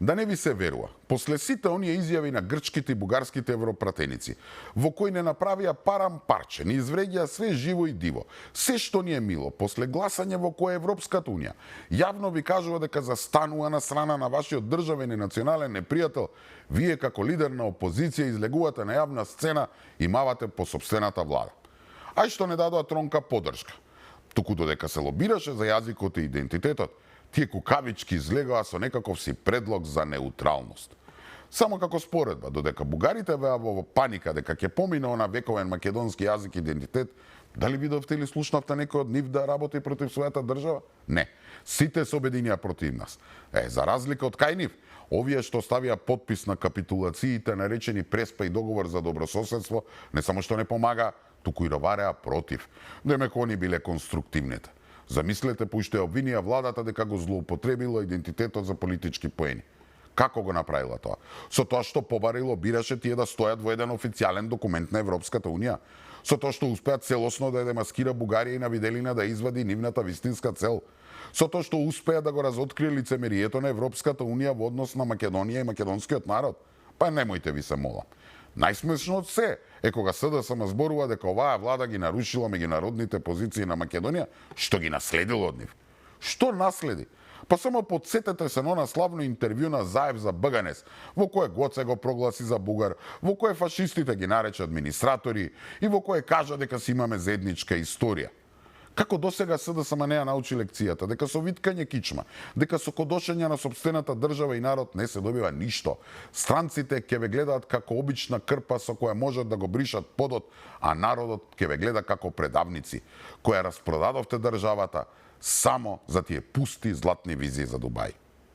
Да не ви се верува. После сите оние изјави на грчките и бугарските европратеници, во кои не направија парам парче, не извредија све живо и диво, се што ни е мило, после гласање во која Европската унија јавно ви кажува дека застанува на страна на вашиот државен и национален непријател, вие како лидер на опозиција излегувате на јавна сцена и мавате по собствената влада. Ај што не дадоа тронка поддршка. Туку додека се лобираше за јазикот и идентитетот, тие кукавички излегоа со некаков си предлог за неутралност. Само како споредба, додека бугарите беа во паника дека ќе помине на вековен македонски јазик и идентитет, дали видовте или слушнавте некој од нив да работи против својата држава? Не. Сите се обединија против нас. За разлика од кај нив, овие што ставија подпис на капитулациите наречени Преспа и договор за добрососедство, не само што не помага, туку и ровареа против. Демек они биле конструктивните. Замислете, поишто ја обвинија владата дека го злоупотребила идентитетот за политички поени. Како го направила тоа? Со тоа што побарило бираше тие да стојат во еден официјален документ на Европската унија? Со тоа што успеа целосно да ја демаскира Бугарија и на виделина да извади нивната вистинска цел? Со тоа што успеа да го разоткрие лицемерието на Европската унија во однос на Македонија и македонскиот народ? Па немојте ви се молам. Најсмешно од се е кога СДСМ зборува дека оваа влада ги нарушила меѓународните позиции на Македонија, што ги наследило од нив. Што наследи? Па само подсетете се на она славно интервју на Заев за БГНЕС, во кое Гоце го прогласи за бугар, во кое фашистите ги нарече администратори и во кое кажа дека си имаме заедничка историја. Како досега СДСМ не ја научи лекцијата, дека со виткање кичма, дека со кодошење на собствената држава и народ не се добива ништо. Странците ќе ве гледаат како обична крпа со која можат да го бришат подот, а народот ќе ве гледа како предавници, која распродадовте државата само за тие пусти златни визии за Дубај.